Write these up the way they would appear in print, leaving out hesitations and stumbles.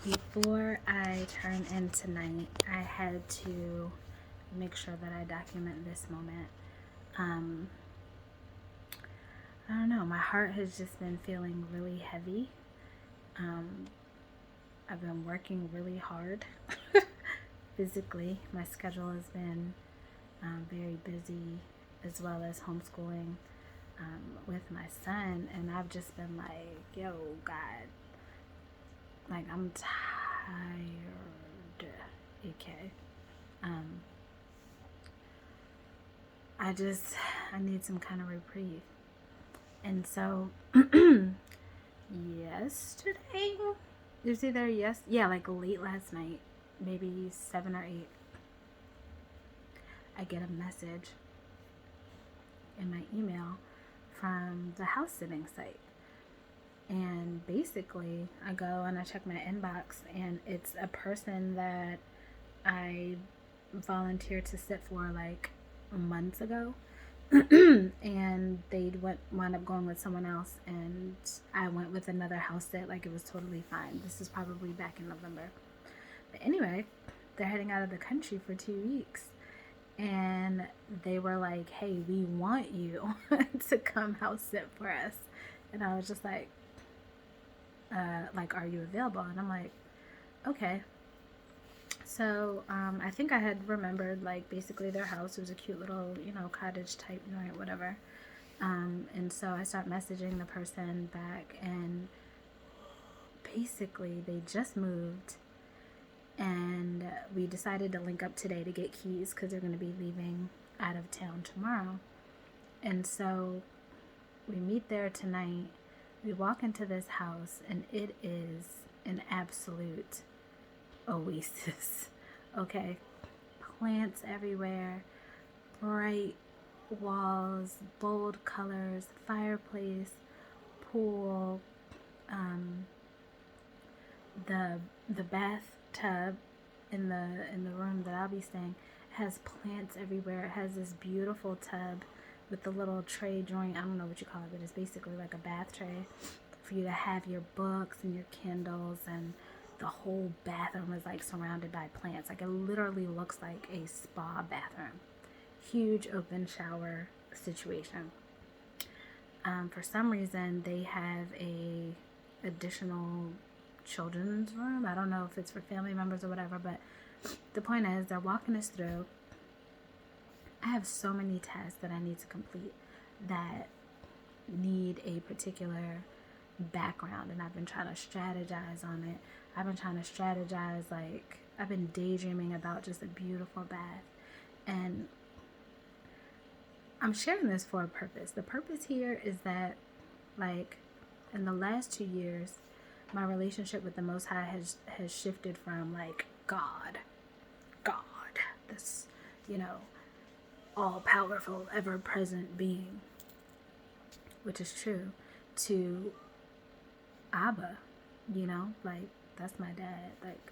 Before I turn in tonight, I had to make sure that I document this moment. Um, I don't know, my heart has just been feeling really heavy. Um, I've been working really hard physically. My schedule has been very busy, as well as homeschooling with my son. And I've just been like, yo, God, like I'm tired. Okay. Um, I need some kind of reprieve. And so, yesterday, it was either like late last night, maybe 7 or 8, I get a message in my email from the house sitting site. And basically, I go and I check my inbox, and it's a person that I volunteered to sit for like months ago. And they wound up going with someone else, and I went with another house sit. Like, it was totally fine. This is probably back in November. But anyway, they're heading out of the country for 2 weeks, and they were like, hey, we want you to come house sit for us. And I was just like, are you available? And I'm like, okay. So I think I had remembered, like, basically their house. It was a cute little, cottage type joint, whatever. And so I start messaging the person back, and basically they just moved, and we decided to link up today to get keys because they're going to be leaving out of town tomorrow. And so we meet there tonight. We walk into this house, and it is an absolute oasis. Okay, plants everywhere, bright walls, bold colors, fireplace, pool, the bathtub in the room that I'll be staying has plants everywhere. It has this beautiful tub with the little tray joint. I don't know what you call it, but it's basically like a bath tray for you to have your books and your Kindles, and the whole bathroom is like surrounded by plants. Like, it literally looks like a spa bathroom. Huge open shower situation. For some reason, they have a additional children's room. I don't know if it's for family members or whatever, but the point is, they're walking us through. I have so many tests that I need to complete that need a particular background, and I've been trying to strategize on it. I've been daydreaming about just a beautiful bath. And I'm sharing this for a purpose. The purpose here is that, like, in the last 2 years, my relationship with the Most High has shifted from, like, God, this, all-powerful, ever-present being, which is true, to Abba, like, that's my dad. Like,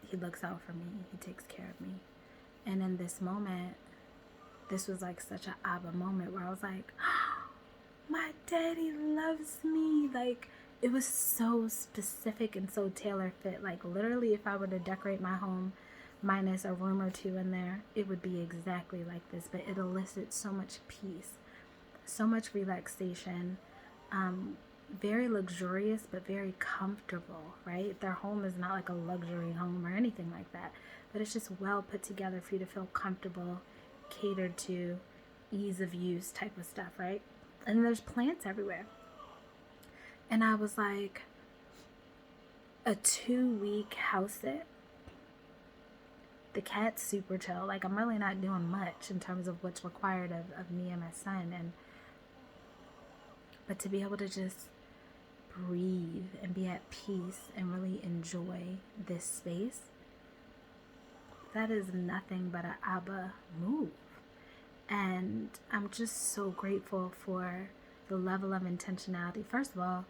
he looks out for me. He takes care of me. And in this moment, this was like such an Abba moment where I was like, oh, my daddy loves me. Like, it was so specific and so tailor fit. Like, literally, if I were to decorate my home minus a room or two in there, it would be exactly like this. But it elicits so much peace, so much relaxation, very luxurious but very comfortable, right? Their home is not like a luxury home or anything like that, but it's just well put together for you to feel comfortable, catered to, ease of use type of stuff, right? And there's plants everywhere. And I was like, a 2-week house sit. The cat's super chill. Like, I'm really not doing much in terms of what's required of me and my son. But to be able to just breathe and be at peace and really enjoy this space, that is nothing but an Abba move. And I'm just so grateful for the level of intentionality. First of all,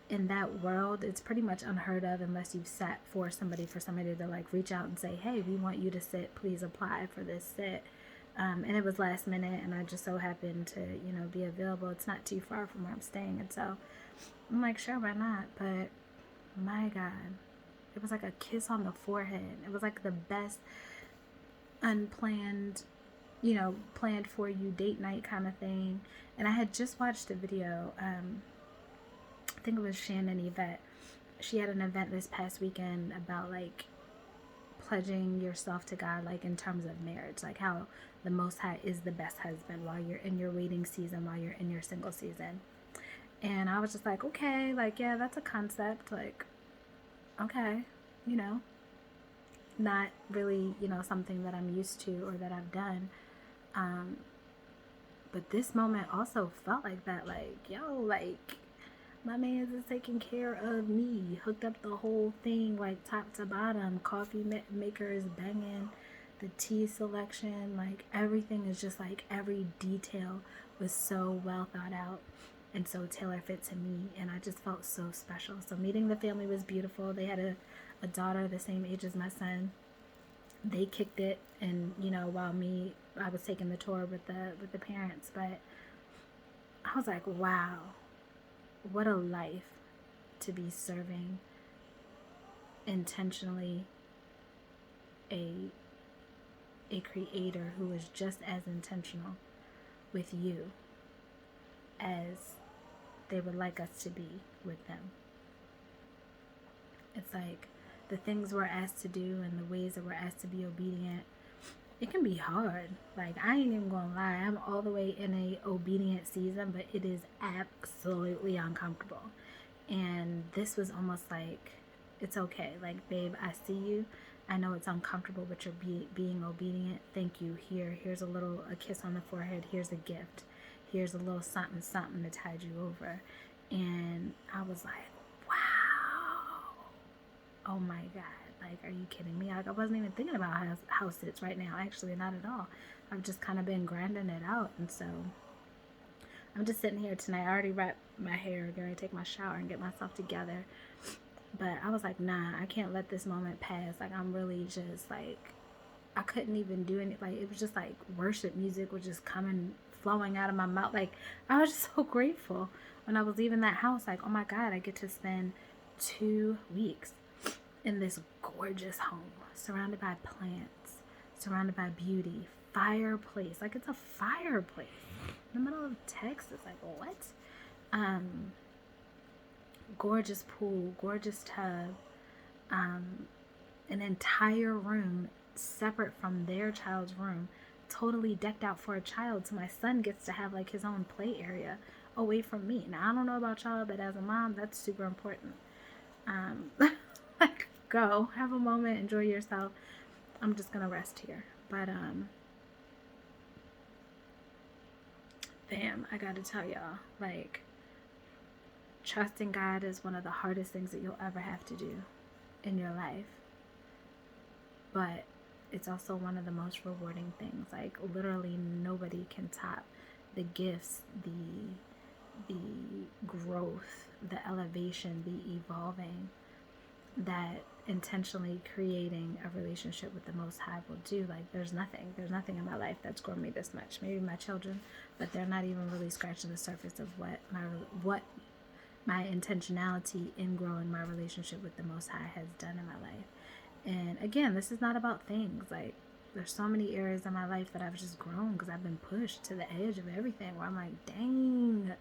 in that world, it's pretty much unheard of unless you've sat for somebody to like reach out and say, hey, we want you to sit, please apply for this sit. And it was last minute, and I just so happened to, be available. It's not too far from where I'm staying. And so I'm like, sure, why not? But my God, It was like a kiss on the forehead. It was like the best unplanned, planned for you date night kind of thing. And I had just watched a video. I think it was Shannon Yvette. She had an event this past weekend about like pledging yourself to God, like in terms of marriage, like how the Most High is the best husband while you're in your waiting season, while you're in your single season. And I was just like, okay, like, yeah, that's a concept. Like, okay, not really, something that I'm used to or that I've done. But this moment also felt like that, like, yo, like, my man's is taking care of me, hooked up the whole thing, like top to bottom, coffee maker is banging, the tea selection, like everything is just like every detail was so well thought out and so tailor fit to me, and I just felt so special. So meeting the family was beautiful. They had a daughter the same age as my son. They kicked it, and while I was taking the tour with the parents, but I was like, wow, what a life to be serving intentionally a creator who is just as intentional with you as they would like us to be with them. It's like the things we're asked to do and the ways that we're asked to be obedient, it can be hard. Like, I ain't even gonna lie, I'm all the way in a obedient season, but it is absolutely uncomfortable. And this was almost like, it's okay. Like, babe, I see you. I know it's uncomfortable, but you're being obedient. Thank you. Here's a kiss on the forehead. Here's a gift. Here's a little something to tide you over. And I was like, wow. Oh my God. Like, are you kidding me? Like, I wasn't even thinking about how house sits right now. Actually, not at all. I've just kind of been grinding it out. And so I'm just sitting here tonight. I already wrapped my hair, going to take my shower and get myself together. But I was like, nah, I can't let this moment pass. Like, I'm really just like, I couldn't even do any, like, it was just like worship music was just flowing out of my mouth. Like, I was just so grateful when I was leaving that house. Like, oh my God, I get to spend 2 weeks in this gorgeous home, surrounded by plants, surrounded by beauty, fireplace. Like, it's a fireplace in the middle of Texas. Like, what? Gorgeous pool, gorgeous tub, an entire room separate from their child's room, totally decked out for a child. So my son gets to have like his own play area away from me. Now, I don't know about y'all, but as a mom, that's super important. Like, go have a moment, enjoy yourself. I'm just gonna rest here, but fam, I gotta tell y'all, like, trusting God is one of the hardest things that you'll ever have to do in your life, but it's also one of the most rewarding things. Like, literally nobody can top the gifts, the growth, the elevation, the evolving that intentionally creating a relationship with the Most High will do. Like, there's nothing in my life that's grown me this much. Maybe my children, but they're not even really scratching the surface of what my intentionality in growing my relationship with the Most High has done in my life. And again, this is not about things. Like, there's so many areas in my life that I've just grown because I've been pushed to the edge of everything where I'm like, dang,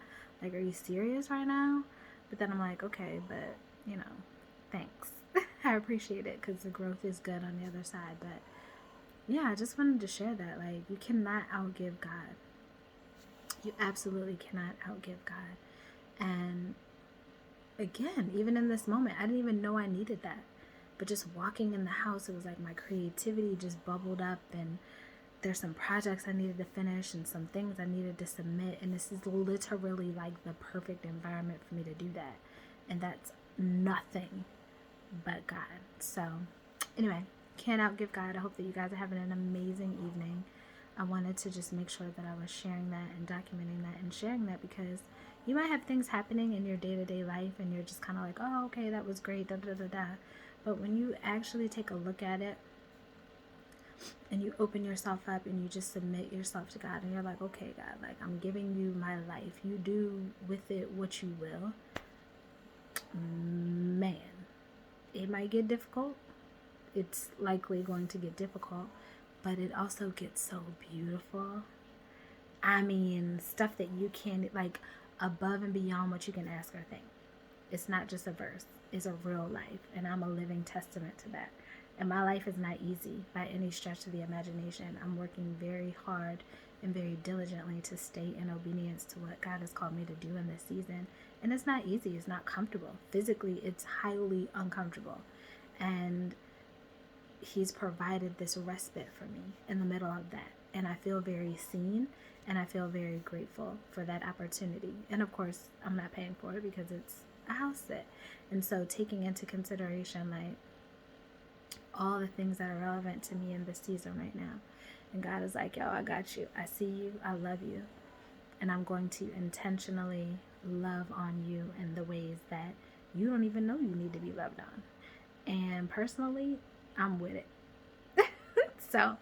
like, are you serious right now? But then I'm like, okay, but thanks. I appreciate it because the growth is good on the other side. But yeah, I just wanted to share that. Like, you cannot outgive God. You absolutely cannot outgive God. And again, even in this moment, I didn't even know I needed that. But just walking in the house, it was like my creativity just bubbled up, and there's some projects I needed to finish and some things I needed to submit. And this is literally like the perfect environment for me to do that. And that's nothing but God. So anyway, can't outgive God. I hope that you guys are having an amazing evening. I wanted to just make sure that I was sharing that and documenting that and sharing that, because you might have things happening in your day-to-day life and you're just kind of like, oh, okay, that was great, da da da da. But when you actually take a look at it and you open yourself up and you just submit yourself to God and you're like, okay, God, like, I'm giving you my life. You do with it what you will. Man, it might get difficult. It's likely going to get difficult, but it also gets so beautiful. I mean, stuff that you can't, like, above and beyond what you can ask or think. It's not just a verse, it's a real life, and I'm a living testament to that. And my life is not easy by any stretch of the imagination. I'm working very hard and very diligently to stay in obedience to what God has called me to do in this season. And it's not easy, it's not comfortable. Physically, it's highly uncomfortable. And He's provided this respite for me in the middle of that. And I feel very seen, and I feel very grateful for that opportunity. And of course, I'm not paying for it because it's a house sit. And so taking into consideration, like, all the things that are relevant to me in this season right now. And God is like, yo, I got you. I see you. I love you. And I'm going to intentionally love on you in the ways that you don't even know you need to be loved on. And personally, I'm with it. So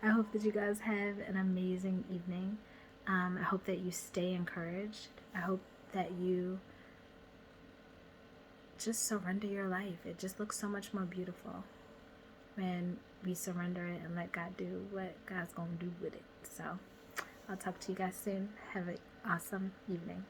I hope that you guys have an amazing evening. I hope that you stay encouraged. I hope that you just surrender your life. It just looks so much more beautiful when we surrender it and let God do what God's going to do with it. So I'll talk to you guys soon. Have an awesome evening.